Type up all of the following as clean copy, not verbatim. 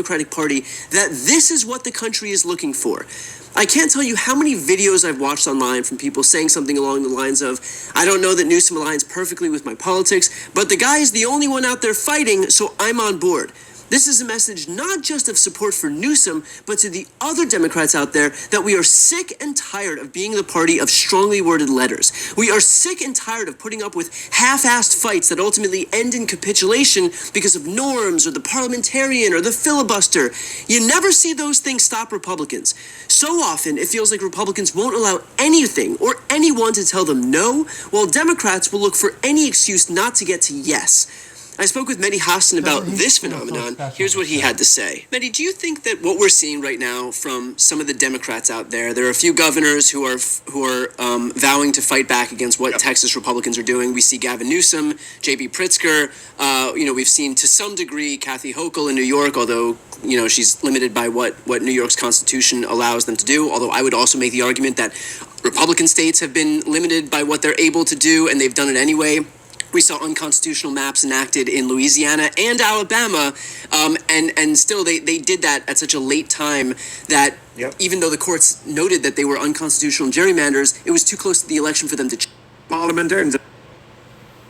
Democratic Party that this is what the country is looking for. I can't tell you how many videos I've watched online from people saying something along the lines of, I don't know that Newsom aligns perfectly with my politics, but the guy is the only one out there fighting, so I'm on board. This is a message not just of support for Newsom, but to the other Democrats out there that we are sick and tired of being the party of strongly worded letters. We are sick and tired of putting up with half-assed fights that ultimately end in capitulation because of norms or the parliamentarian or the filibuster. You never see those things stop Republicans. So often, it feels like Republicans won't allow anything or anyone to tell them no, while Democrats will look for any excuse not to get to yes. I spoke with Mehdi Hassan about this phenomenon. Here's what he had to say. Mehdi, do you think that what we're seeing right now from some of the Democrats out there, there are a few governors who are vowing to fight back against what Texas Republicans are doing. We see Gavin Newsom, J.B. Pritzker. We've seen to some degree Kathy Hochul in New York, although she's limited by what New York's Constitution allows them to do. Although I would also make the argument that Republican states have been limited by what they're able to do, and they've done it anyway. We saw unconstitutional maps enacted in Louisiana and Alabama, and still they did that at such a late time that even though the courts noted that they were unconstitutional gerrymanders, it was too close to the election for them to parliamentarians.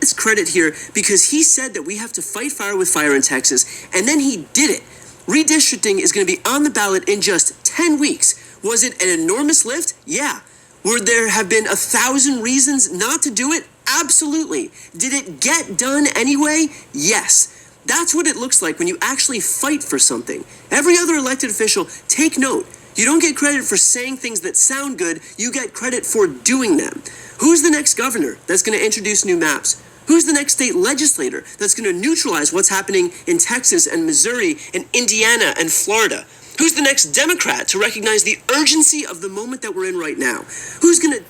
It's credit here because he said that we have to fight fire with fire in Texas, and then he did it. Redistricting is going to be on the ballot in just 10 weeks. Was it an enormous lift? Yeah. Would there have been 1,000 reasons not to do it? Absolutely. Did it get done anyway? Yes. That's what it looks like when you actually fight for something. Every other elected official, take note. You don't get credit for saying things that sound good. You get credit for doing them. Who's the next governor that's going to introduce new maps? Who's the next state legislator that's going to neutralize what's happening in Texas and Missouri and Indiana and Florida? Who's the next Democrat to recognize the urgency of the moment that we're in right now? Who's going to...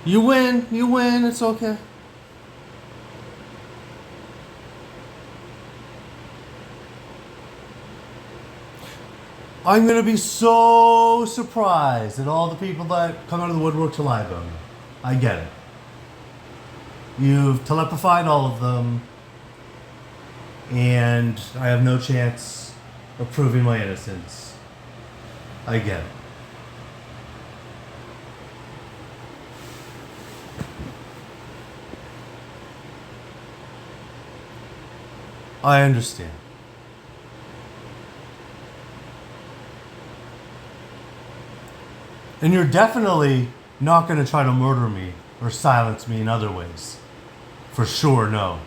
You win, it's okay. I'm going to be so surprised at all the people that come out of the woodwork to lie about me. I get it. You've telepified all of them, and I have no chance of proving my innocence. I get it. I understand. And you're definitely not going to try to murder me or silence me in other ways. For sure, no.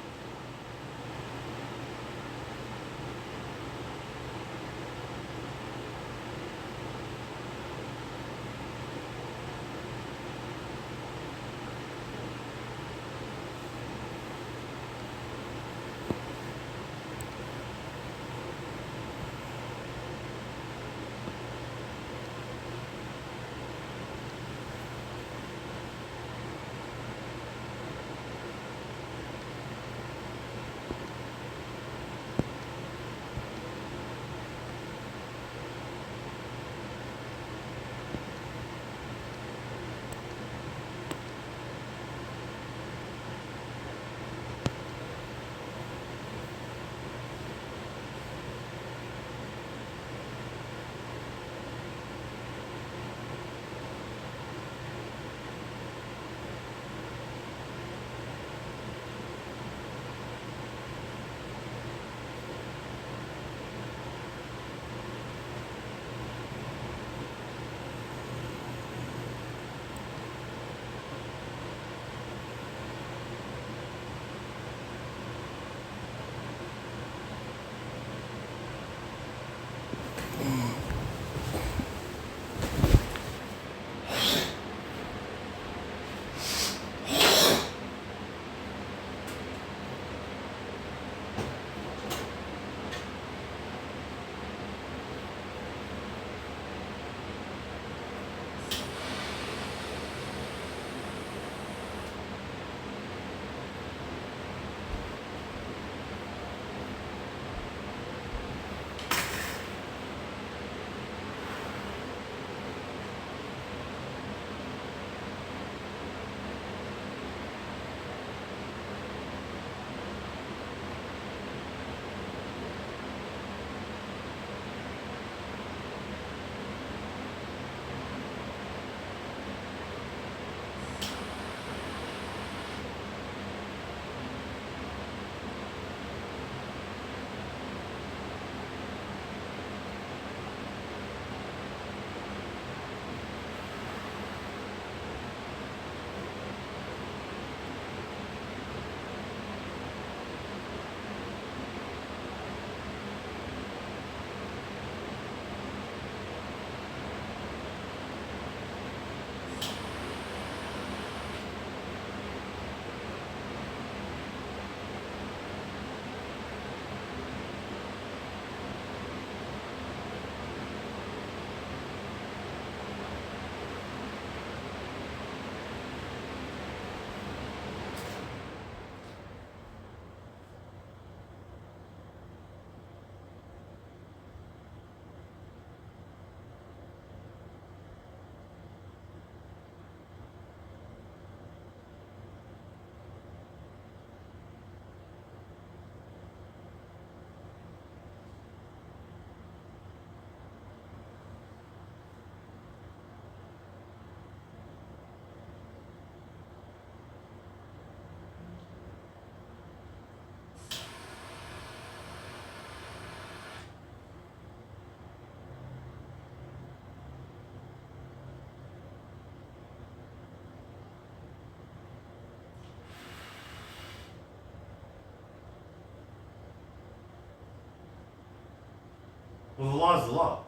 Well, the law is the law.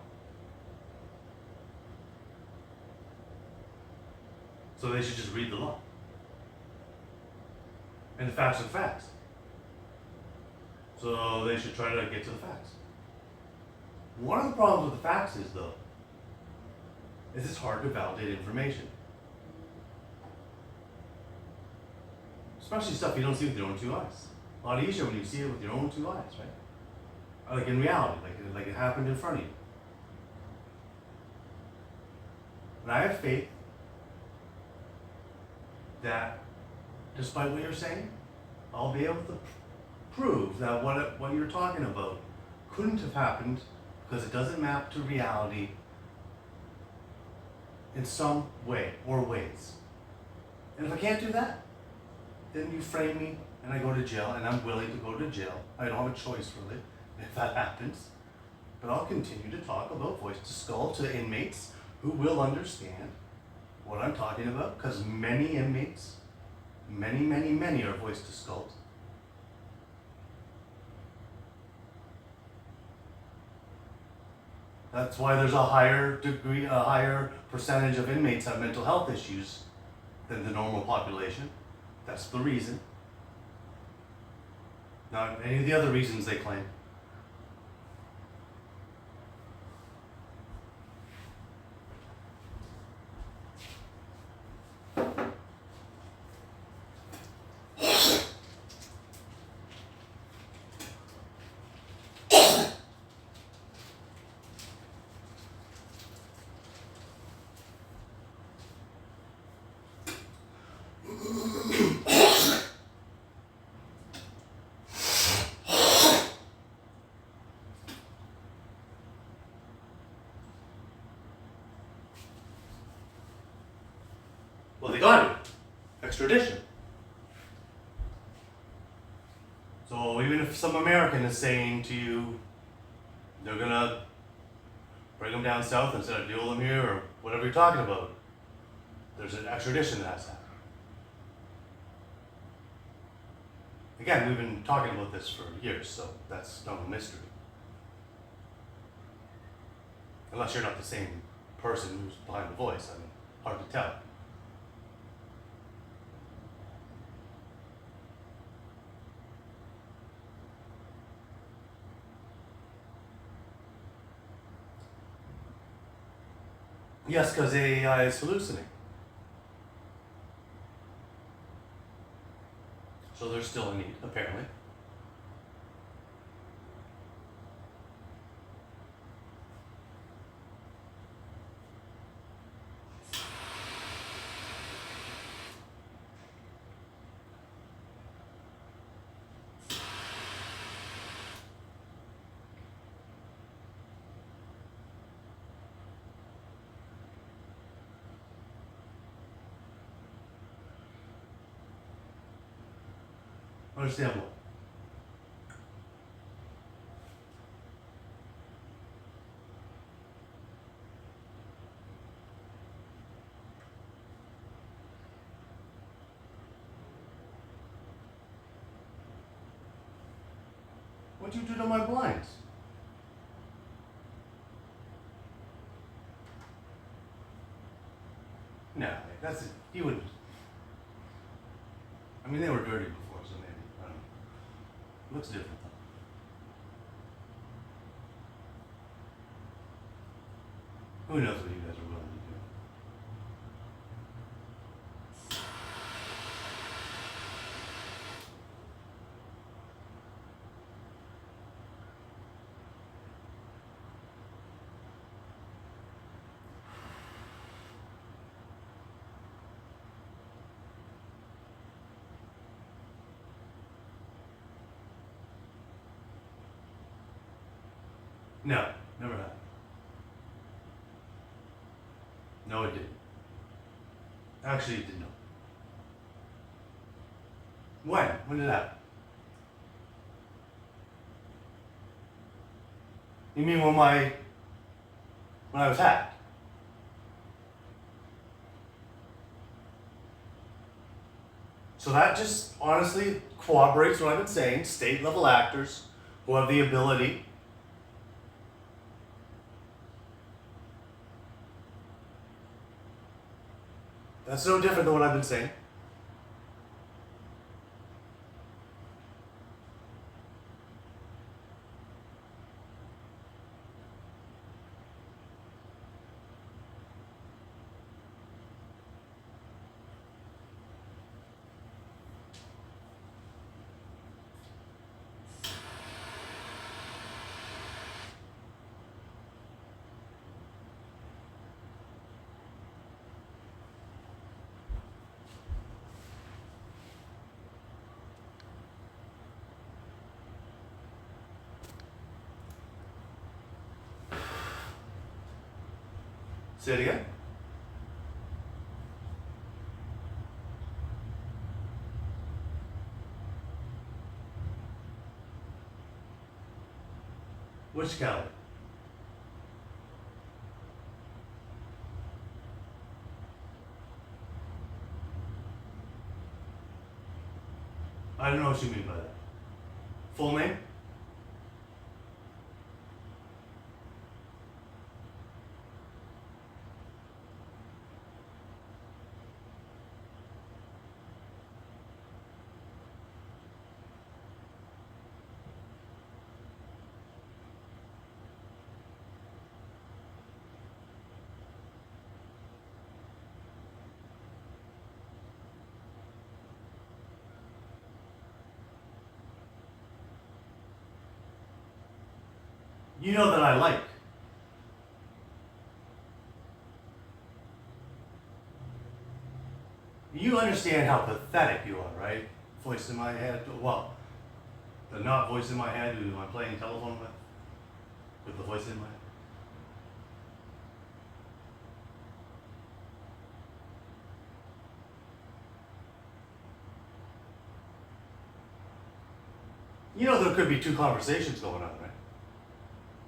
So they should just read the law. And the facts are facts. So they should try to get to the facts. One of the problems with the facts is, though, is it's hard to validate information. Especially stuff you don't see with your own two eyes. A lot easier when you see it with your own two eyes, right? Like in reality, like it happened in front of you. And I have faith that, despite what you're saying, I'll be able to prove that what you're talking about couldn't have happened because it doesn't map to reality in some way or ways. And if I can't do that, then you frame me and I go to jail, and I'm willing to go to jail. I don't have a choice really if that happens. But I'll continue to talk about voice to skull to inmates who will understand what I'm talking about, because many inmates, many are voice to skulls. That's why there's a higher percentage of inmates have mental health issues than the normal population. That's the reason. Not any of the other reasons they claim. Well, they got it. Extradition. So even if some American is saying to you, they're gonna bring them down south instead of deal them here or whatever you're talking about, there's an extradition that has to happen. Again, we've been talking about this for years, so that's no mystery. Unless you're not the same person who's behind the voice, I mean, hard to tell. Yes, because AI is hallucinating. So there's still a need, apparently. Understand what? What'd you do to my blinds? No, that's it. You wouldn't. I mean, they were dirty before, so maybe. I don't know. Looks different though. Who knows what you guys are willing to do? No, never happened. No, it didn't. Actually, it did not. When? When did it happen? You mean when I was hacked? So that just honestly corroborates what I've been saying. State level actors who have the ability That's no different than what I've been saying. Say it again. Which Kelly? I don't know what you mean by that. Full name? You know that I like. You understand how pathetic you are, right? Voice in my head. Well, the not voice in my head who I'm playing telephone with the voice in my head. You know there could be two conversations going on, right?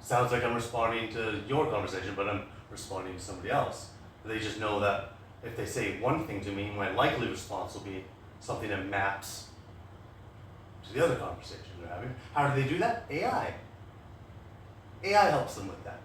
Sounds like I'm responding to your conversation, but I'm responding to somebody else. They just know that if they say one thing to me, my likely response will be something that maps to the other conversation they're having. How do they do that? AI. AI helps them with that.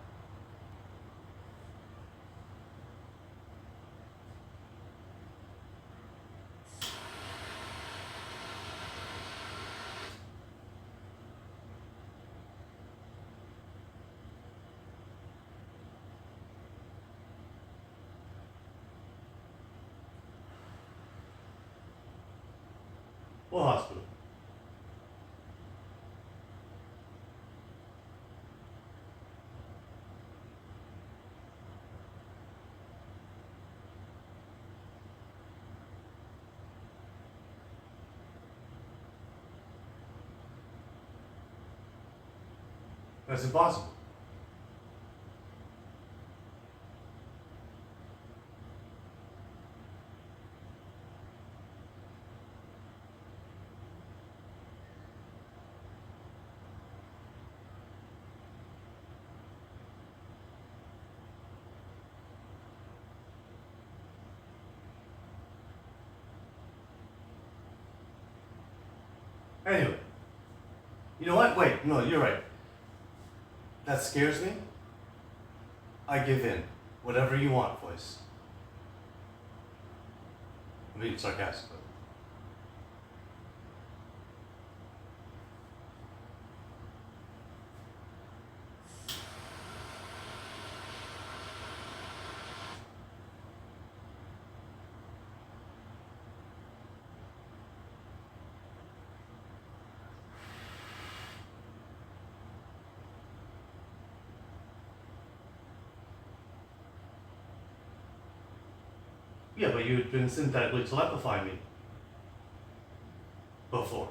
What hospital? That's impossible. Anyway, you know what? Wait, no, you're right. That scares me. I give in. Whatever you want, voice. I'm being sarcastic. Yeah, but you'd been synthetically telegraphying me before.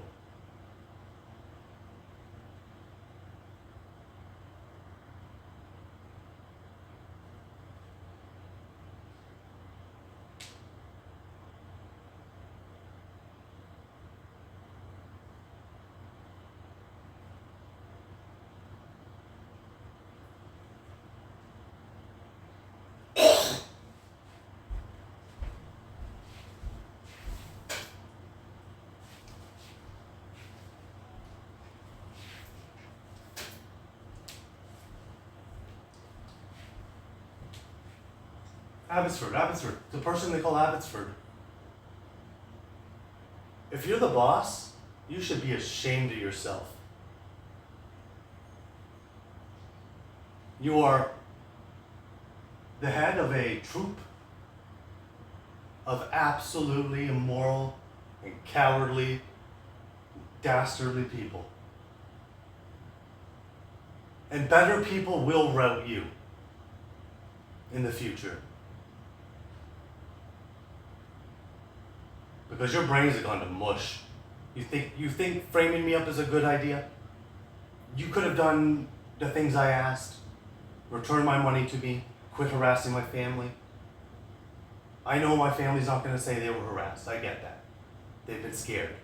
Abbotsford, the person they call Abbotsford. If you're the boss, you should be ashamed of yourself. You are the head of a troop of absolutely immoral and cowardly, dastardly people. And better people will rout you in the future. Because your brains have gone to mush. You think framing me up is a good idea? You could have done the things I asked. Return my money to me. Quit harassing my family. I know my family's not going to say they were harassed. I get that. They've been scared.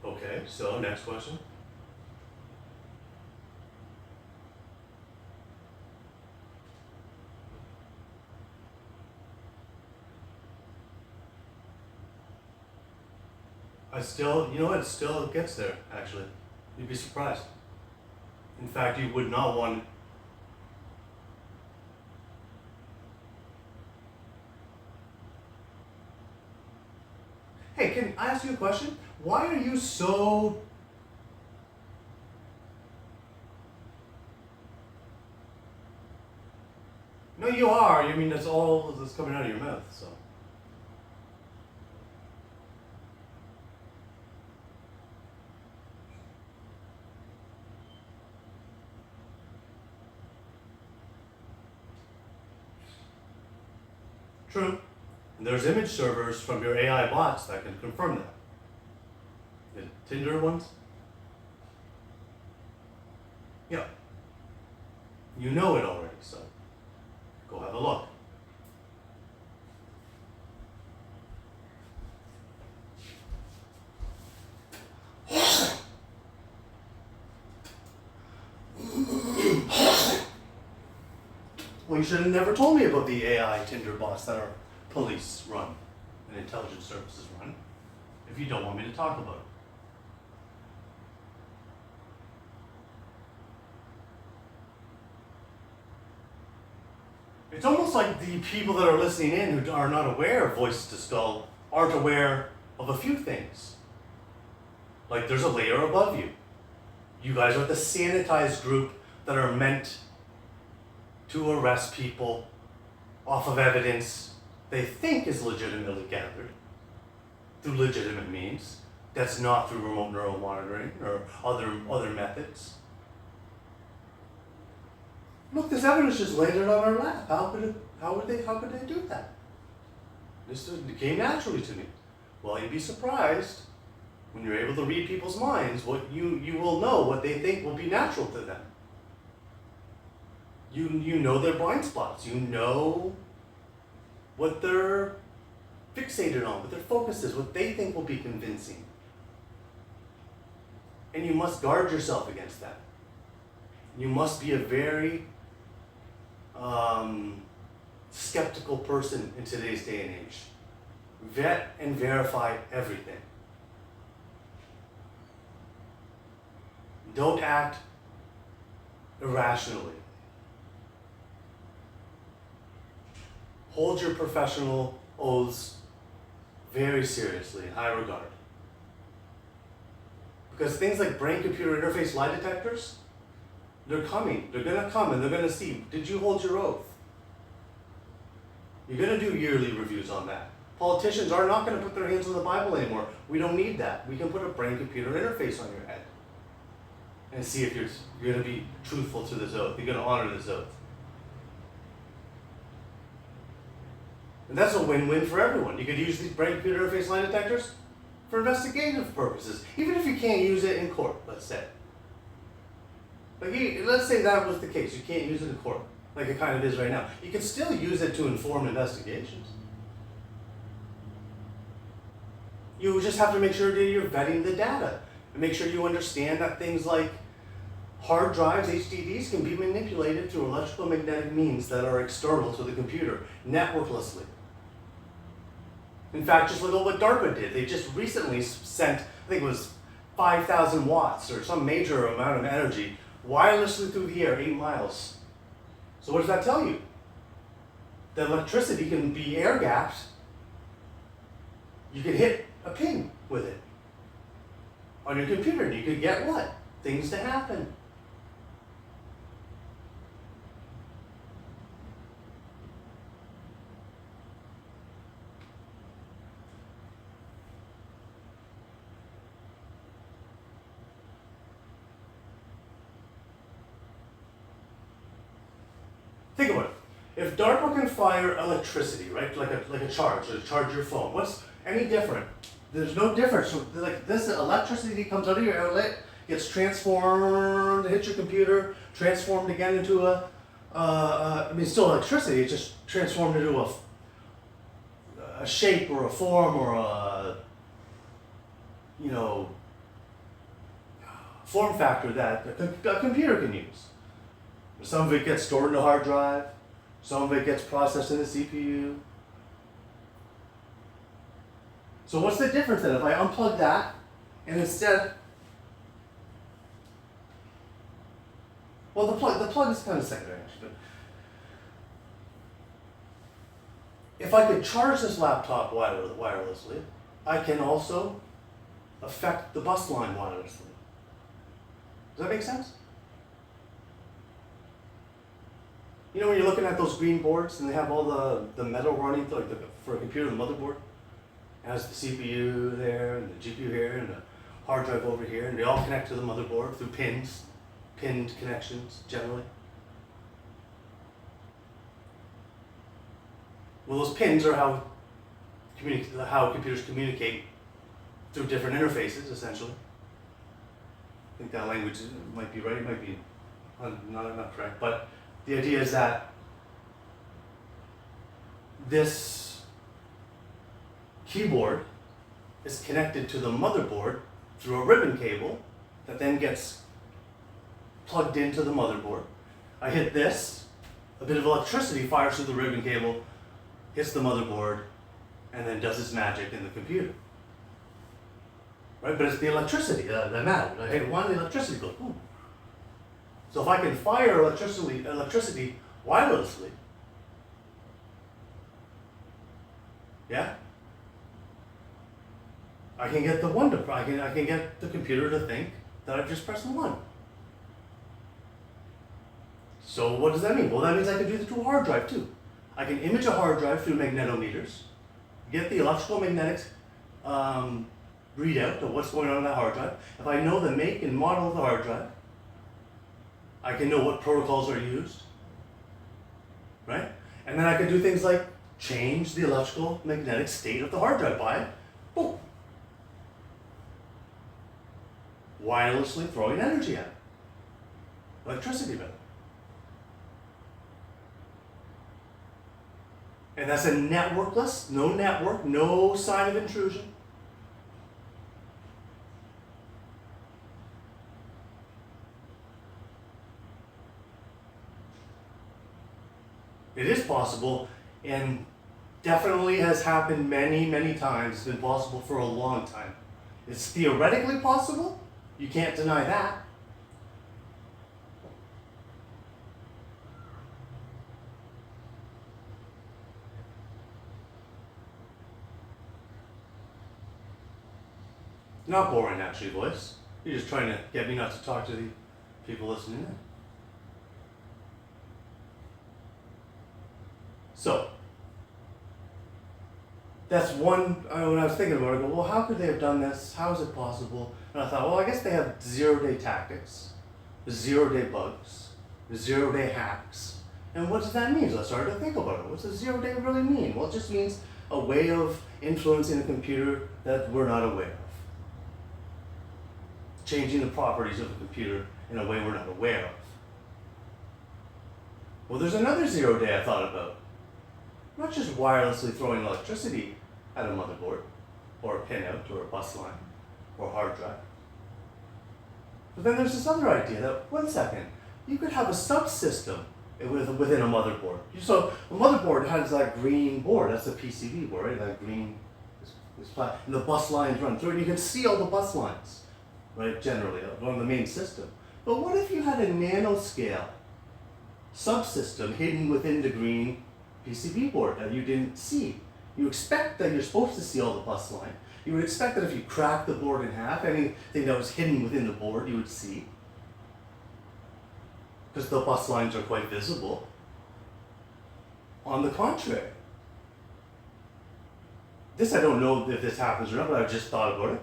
Okay, so next question. It still gets there, actually. You'd be surprised. In fact, you would not want. Hey, can I ask you a question? Why are you so... No, you are. I mean, that's all that's coming out of your mouth, so... True. And there's image servers from your AI bots that can confirm that. The Tinder ones? Yeah. You know it already, so go have a look. Well, you should have never told me about the AI Tinder bots that our police run and intelligence services run if you don't want me to talk about it. It's almost like the people that are listening in who are not aware of Voices to Skull aren't aware of a few things. Like there's a layer above you. You guys are the sanitized group that are meant to arrest people off of evidence they think is legitimately gathered through legitimate means. That's not through remote neural monitoring or other methods. Look, this evidence just laid it on our lap. How could they do that? It came naturally to me. Well, you'd be surprised when you're able to read people's minds. What you will know what they think will be natural to them. You know their blind spots. You know what they're fixated on, what their focus is, what they think will be convincing. And you must guard yourself against that. You must be a very skeptical person in today's day and age. Vet and verify everything. Don't act irrationally. Hold your professional oaths very seriously, in high regard. Because things like brain-computer interface lie detectors, they're coming. They're going to come and they're going to see, did you hold your oath? You're going to do yearly reviews on that. Politicians are not going to put their hands on the Bible anymore. We don't need that. We can put a brain-computer interface on your head and see if you're going to be truthful to this oath. You're going to honor this oath. And that's a win-win for everyone. You could use these brain-computer interface lie detectors for investigative purposes, even if you can't use it in court, let's say. Let's say that was the case. You can't use it in court, like it kind of is right now. You can still use it to inform investigations. You just have to make sure that you're vetting the data and make sure you understand that things like hard drives, HDDs, can be manipulated through electrical magnetic means that are external to the computer, networklessly. In fact, just look at what DARPA did. They just recently sent, I think it was 5,000 watts or some major amount of energy wirelessly through the air, 8 miles. So what does that tell you? That electricity can be air gapped. You can hit a pin with it on your computer and you could get what? Things to happen. Think about it. If DARPA can fire electricity, right, like a charge, to charge your phone, what's any different? There's no difference. So, like this electricity comes out of your outlet, gets transformed, hits your computer, transformed again into still electricity. It's just transformed into a shape or a form or a form factor that a computer can use. Some of it gets stored in a hard drive. Some of it gets processed in the CPU. So what's the difference then if I unplug that and instead, well, the plug is kind of secondary actually, but if I could charge this laptop wirelessly, I can also affect the bus line wirelessly. Does that make sense? You know when you're looking at those green boards and they have all the metal running through, for a computer, the motherboard? It has the CPU there and the GPU here and the hard drive over here, and they all connect to the motherboard through pinned connections generally. Well, those pins are how computers communicate through different interfaces, essentially. I think that language might be right, it might be not correct, but the idea is that this keyboard is connected to the motherboard through a ribbon cable that then gets plugged into the motherboard. I hit this, a bit of electricity fires through the ribbon cable, hits the motherboard, and then does its magic in the computer. Right? But it's the electricity that matters. I hit one, the electricity goes boom. So if I can fire electricity wirelessly, yeah, I can get I can get the computer to think that I've just pressed the 1. So what does that mean? Well, that means I can do that to a hard drive too. I can image a hard drive through magnetometers, get the electrical magnetics readout of what's going on in that hard drive. If I know the make and model of the hard drive, I can know what protocols are used. right? And then I could do things like change the electrical magnetic state of the hard drive by, boom, wirelessly throwing energy at it. Electricity rather. And that's a networkless, no network, no sign of intrusion. It is possible, and definitely has happened many, many times. It's been possible for a long time. It's theoretically possible. You can't deny that. Not boring, actually, boys. You're just trying to get me not to talk to the people listening in. So, that's one, when I was thinking about it, I go, well, how could they have done this? How is it possible? And I thought, well, I guess they have zero-day tactics, zero-day bugs, zero-day hacks. And what does that mean? So I started to think about it. What's a zero-day really mean? Well, it just means a way of influencing a computer that we're not aware of. Changing the properties of a computer in a way we're not aware of. Well, there's another zero-day I thought about. Not just wirelessly throwing electricity at a motherboard, or a pinout, or a bus line, or a hard drive. But then there's this other idea that, one second, you could have a subsystem within a motherboard. So a motherboard has that green board, that's the PCB board, right? That green, and the bus lines run through it, and you can see all the bus lines, right, generally, on the main system. But what if you had a nanoscale subsystem hidden within the green PCB board that you didn't see? You expect that you're supposed to see all the bus line. You would expect that if you crack the board in half, anything that was hidden within the board you would see, because the bus lines are quite visible. On the contrary, this I don't know if this happens or not, but I've just thought about it.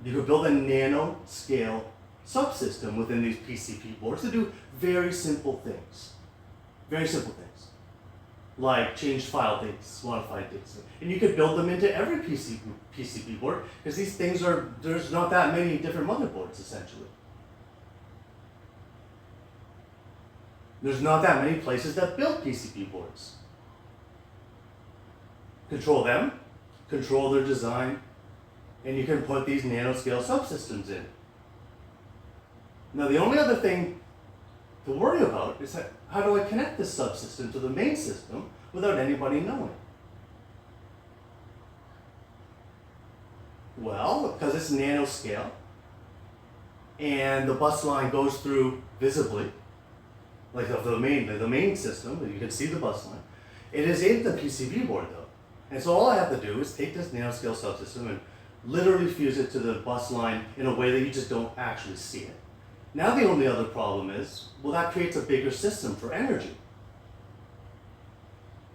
You could build a nanoscale subsystem within these PCB boards to do very simple things. Very simple things. Like change file dates, modify dates. And you could build them into every PCB board, because these things there's not that many different motherboards, essentially. There's not that many places that build PCB boards. Control them, control their design, and you can put these nanoscale subsystems in. Now the only other thing to worry about is how do I connect this subsystem to the main system without anybody knowing? Well, because it's nanoscale and the bus line goes through visibly, like the main system, you can see the bus line. It is in the PCB board though. And so all I have to do is take this nanoscale subsystem and literally fuse it to the bus line in a way that you just don't actually see it. Now the only other problem is, well, that creates a bigger system for energy.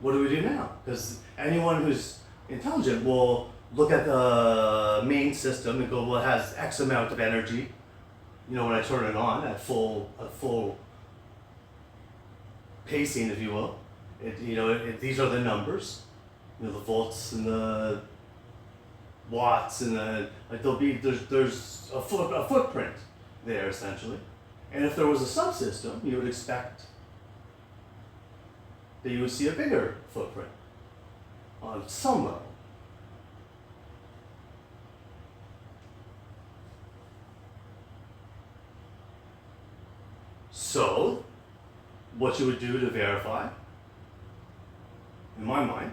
What do we do now? Because anyone who's intelligent will look at the main system and go, well, it has X amount of energy. You know, when I turn it on at full pacing, if you will, these are the numbers. You know, the volts and the watts and there's a footprint there, essentially. And if there was a subsystem, you would expect that you would see a bigger footprint on some level. So, what you would do to verify, in my mind,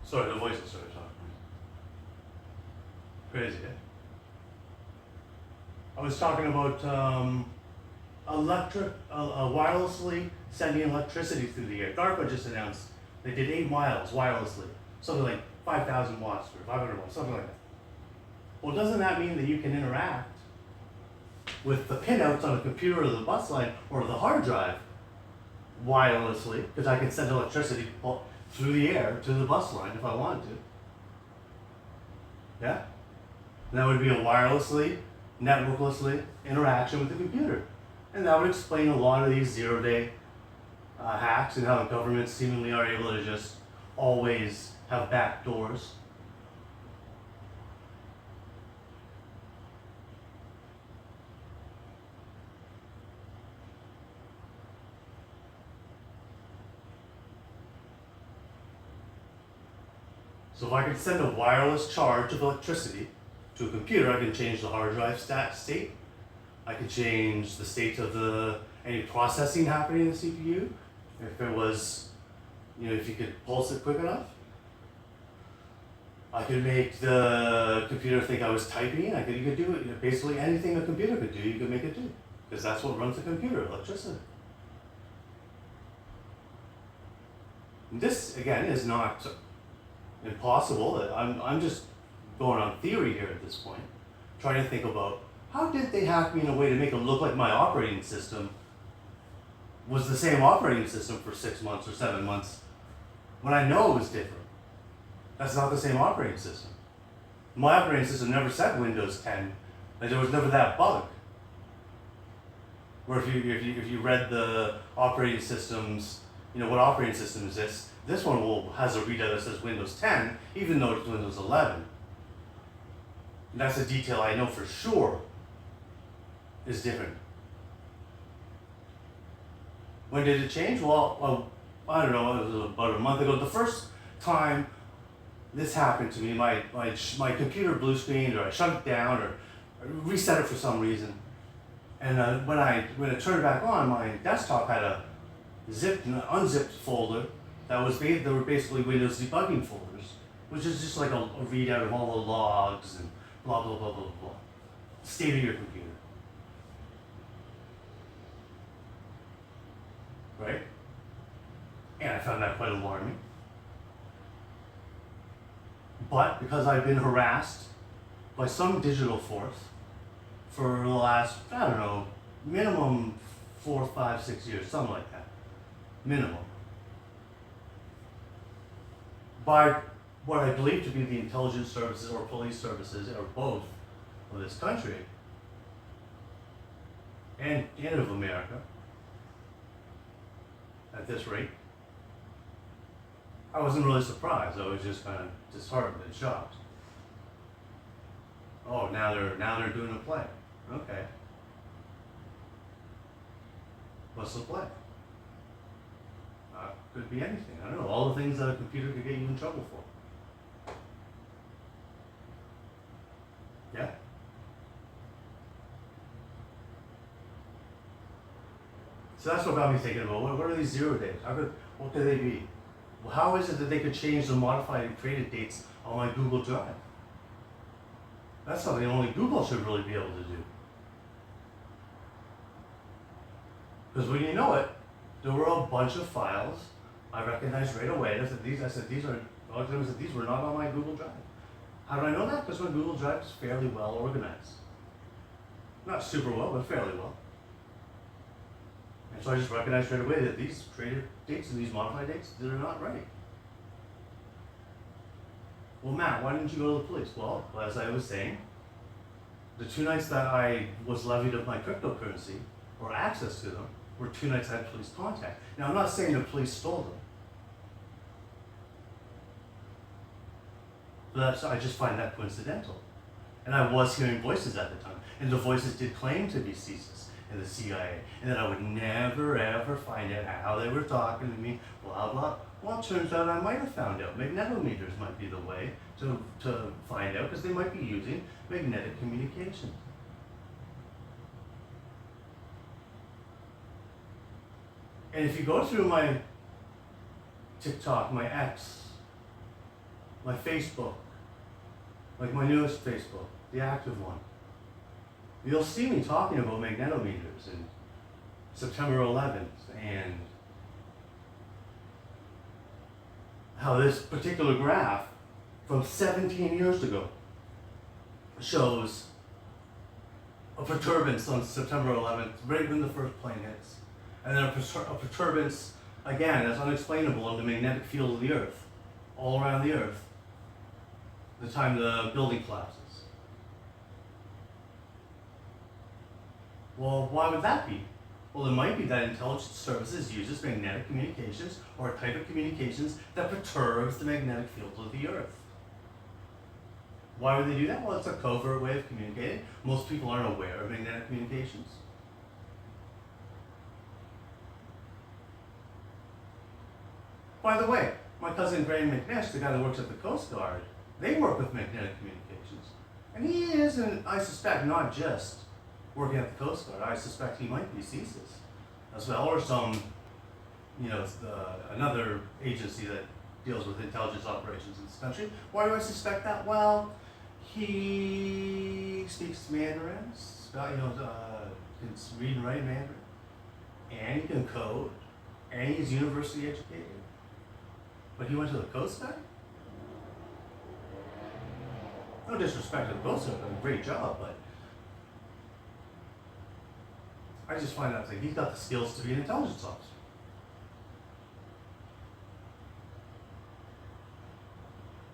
sorry, the voices started talking. Crazy, eh? was talking about wirelessly sending electricity through the air. DARPA just announced they did 8 miles wirelessly, something like 5,000 watts or 500 watts, something like that. Well, doesn't that mean that you can interact with the pinouts on a computer or the bus line or the hard drive wirelessly? Because I can send electricity through the air to the bus line if I wanted to. Yeah? And that would be a wirelessly, networklessly interaction with the computer. And that would explain a lot of these zero-day hacks and how the governments seemingly are able to just always have back doors. So if I can send a wireless charge of electricity to a computer, I can change the hard drive state. I can change the state of any processing happening in the CPU. If it was, if you could pulse it quick enough. I could make the computer think I was typing. You could do it. Basically anything a computer could do, you could make it do. Because that's what runs the computer, electricity. And this, again, is not impossible. I'm just going on theory here at this point, trying to think about how did they hack me in a way to make it look like my operating system was the same operating system for 6 months or 7 months when I know it was different. That's not the same operating system. My operating system never said Windows 10. Like, there was never that bug. Where if you read the operating systems, what operating system is this? This one has a readout that says Windows 10, even though it's Windows 11. And that's a detail I know for sure is different. When did it change? Well, I don't know, it was about a month ago. The first time this happened to me, my computer blue screened, or I shut it down, or reset it for some reason. And when it turned back on, my desktop had a zipped and unzipped folder that were basically Windows debugging folders, which is just like a readout of all the logs and blah, blah, blah, blah, blah. State of your computer. Right? And I found that quite alarming. But because I've been harassed by some digital force for the last, I don't know, minimum 4, 5, 6 years, something like that. Minimum. By what I believe to be the intelligence services or police services, or both, of this country and of America, at this rate, I wasn't really surprised. I was just kind of disheartened and shocked. Oh, now they're doing a play. Okay. What's the play? Could be anything. I don't know. All the things that a computer could get you in trouble for. Yeah. So that's what got me thinking about what are these 0 days? What could they be? Well, how is it that they could change the modified and created dates on my Google Drive? That's something only Google should really be able to do. Because when you know it, there were a bunch of files I recognized right away. These were not on my Google Drive. How do I know that? Because my Google Drive is fairly well organized. Not super well, but fairly well. And so I just recognized right away that these created dates and these modified dates, they're not right. Well, Matt, why didn't you go to the police? Well, as I was saying, the 2 nights that I was levied of my cryptocurrency, or access to them, were 2 nights I had police contact. Now, I'm not saying the police stole them. But I just find that coincidental. And I was hearing voices at the time. And the voices did claim to be CSIS and the CIA. And that I would never, ever find out how they were talking to me, blah, blah. Well, it turns out I might have found out. Magnetometers might be the way to find out, because they might be using magnetic communication. And if you go through my TikTok, my X, my Facebook, like my newest Facebook, the active one, You'll see me talking about magnetometers and September 11th and how this particular graph from 17 years ago shows a perturbance on September 11th, right when the first plane hits. And then a perturbance, again, that's unexplainable in the magnetic field of the Earth, all around the Earth, the time the building collapses. Well, why would that be? Well, it might be that intelligence services uses magnetic communications or a type of communications that perturbs the magnetic field of the Earth. Why would they do that? Well, it's a covert way of communicating. Most people aren't aware of magnetic communications. By the way, my cousin Graham McNish, the guy that works at the Coast Guard, they work with magnetic communications. And he isn't, I suspect, not just working at the Coast Guard. I suspect he might be CSIS as well, or some, another agency that deals with intelligence operations in this country. Why do I suspect that? Well, he speaks Mandarin, can read and write Mandarin, and he can code, and he's university educated. But he went to the Coast Guard? No disrespect to the Coast Guard, a great job, but I just find out that he's got the skills to be an intelligence officer.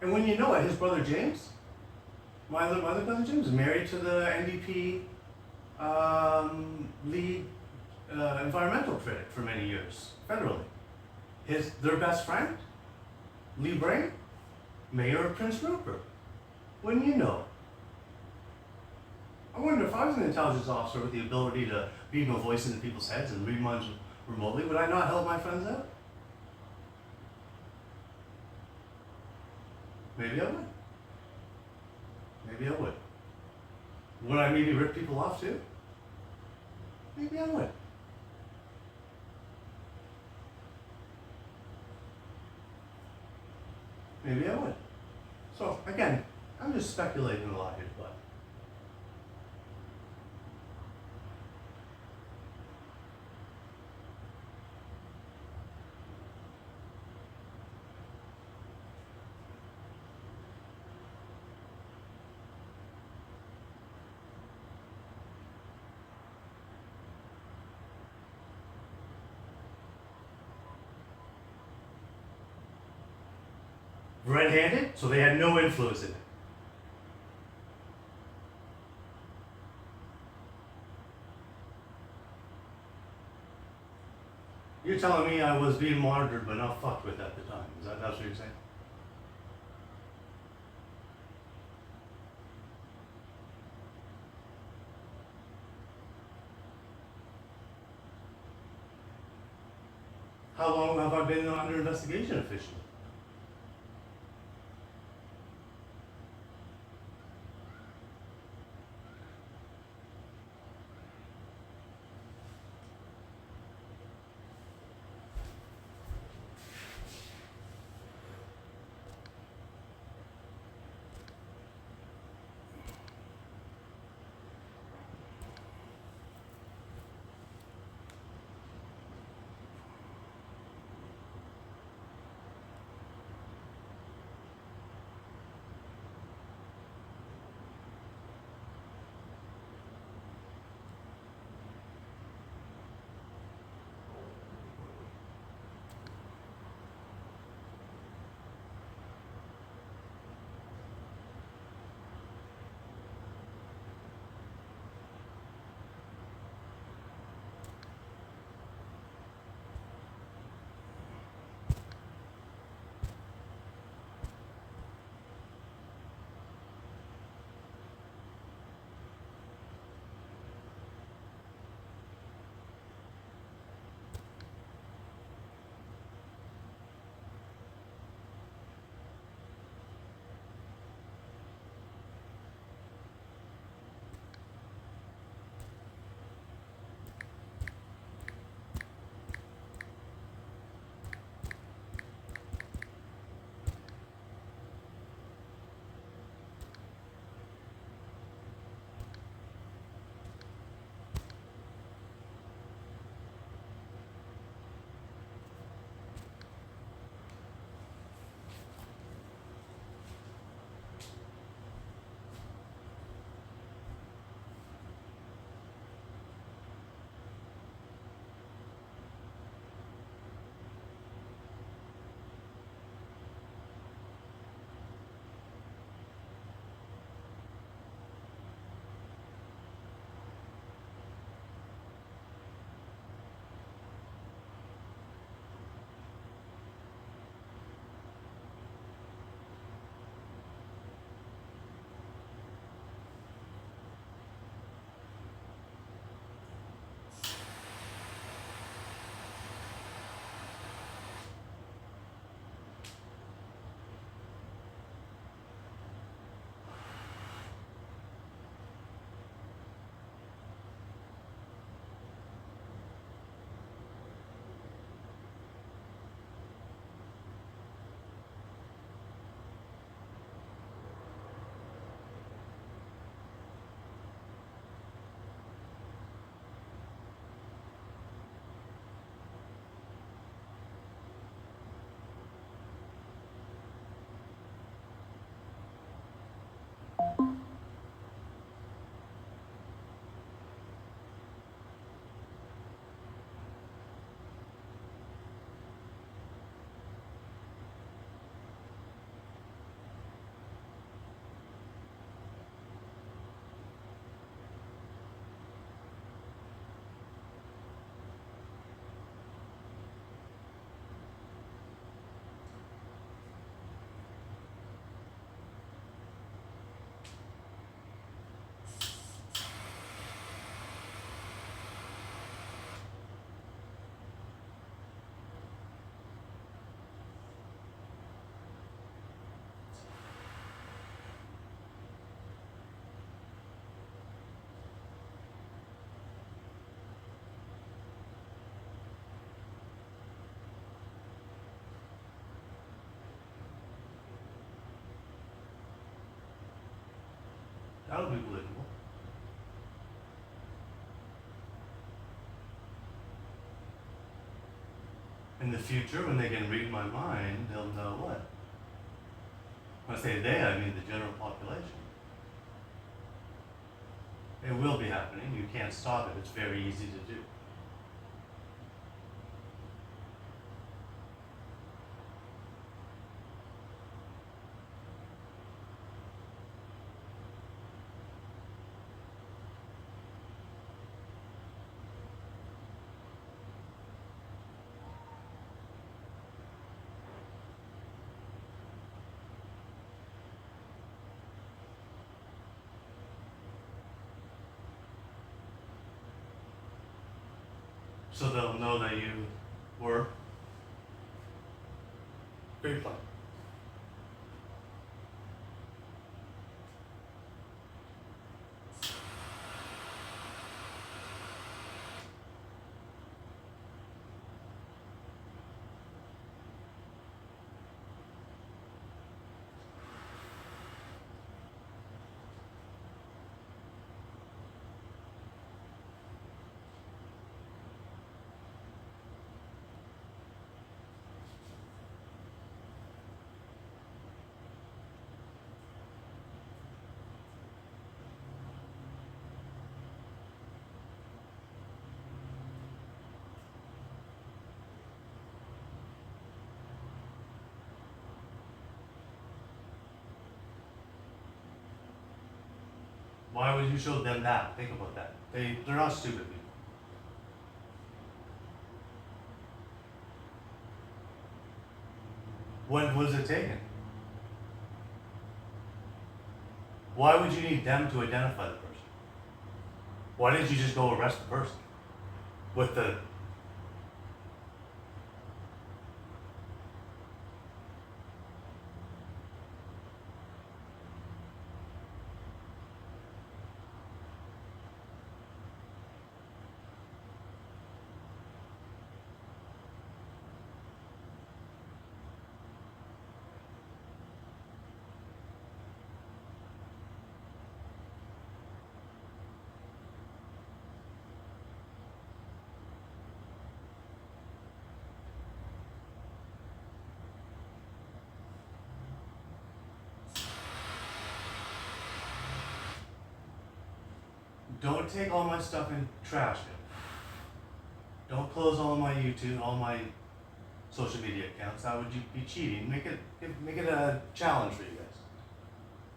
And when you know it, his brother James, my other cousin James, is married to the NDP lead environmental critic for many years, federally. Their best friend, Lee Brain, mayor of Prince Rupert. Wouldn't you know? I wonder if I was an intelligence officer with the ability to beam a voice into people's heads and read minds remotely, would I not help my friends out? Maybe I would. Maybe I would. Would I maybe rip people off too? Maybe I would. Maybe I would. So again, I'm just speculating a lot here, but red-handed, so they had no influence in it. You're telling me I was being monitored but not fucked with at the time. That's what you're saying? How long have I been under investigation officially? That'll be believable. In the future, when they can read my mind, they'll know what? When I say they, I mean the general population. It will be happening. You can't stop it. It's very easy to do. So they'll know that you were great plan. Why would you show them that? Think about that. They're not stupid people. When was it taken? Why would you need them to identify the person? Why didn't you just go arrest the person? With the don't take all my stuff and trash it. Don't close all my YouTube, all my social media accounts. That would be cheating. Make it a challenge for you guys.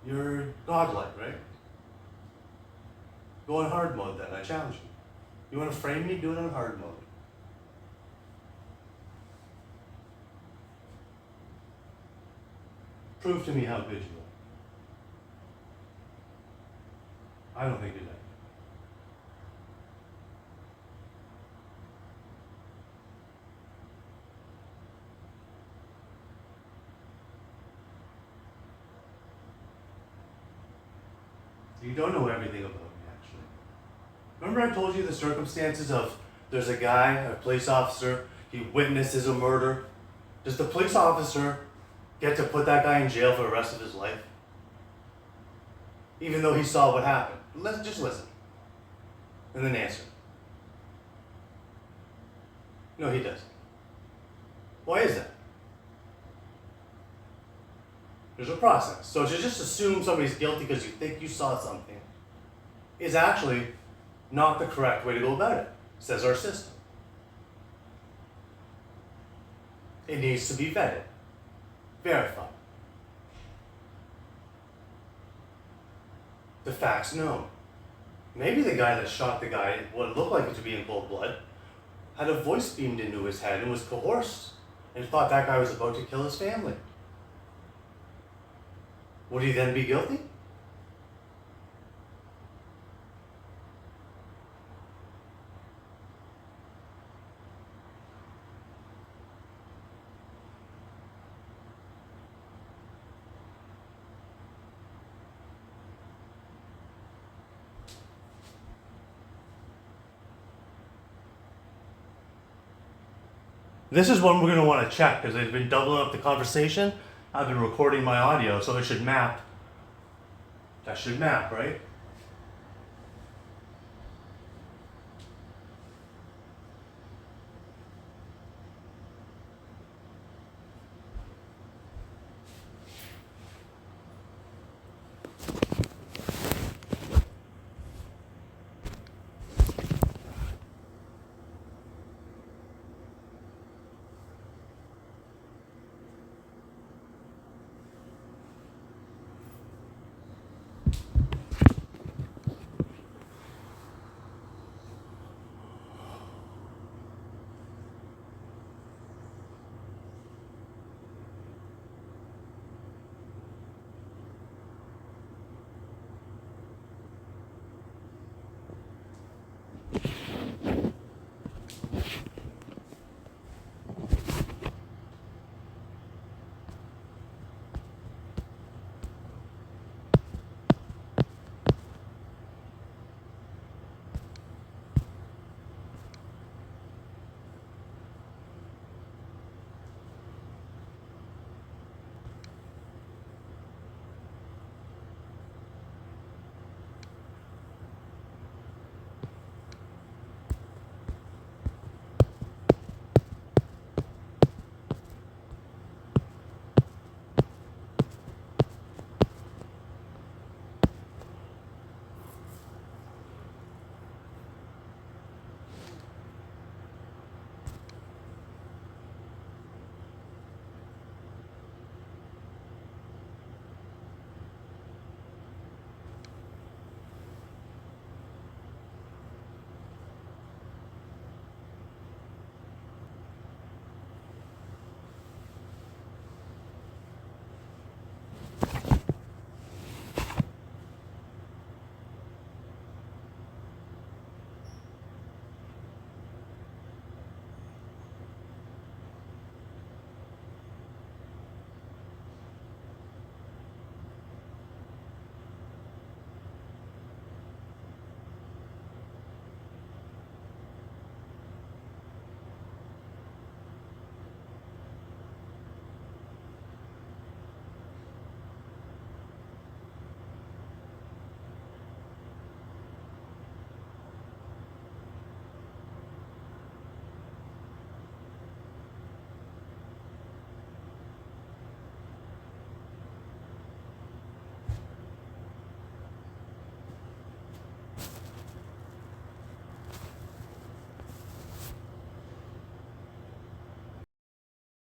You're godlike, right? Go on hard mode then. I challenge you. You want to frame me? Do it on hard mode. Prove to me how good you are. I don't think you're that. You don't know everything about me, actually. Remember I told you the circumstances of there's a guy, a police officer, he witnesses a murder. Does the police officer get to put that guy in jail for the rest of his life? Even though he saw what happened. Let's just listen. And then answer. No, he doesn't. Why is that? There's a process. So to just assume somebody's guilty because you think you saw something is actually not the correct way to go about it, says our system. It needs to be vetted, verified. The facts known. Maybe the guy that shot the guy, what looked like it to be in cold blood, had a voice beamed into his head and was coerced and thought that guy was about to kill his family. Would he then be guilty? This is one we're going to want to check because they've been doubling up the conversation. I've been recording my audio, so it should map. That should map, right?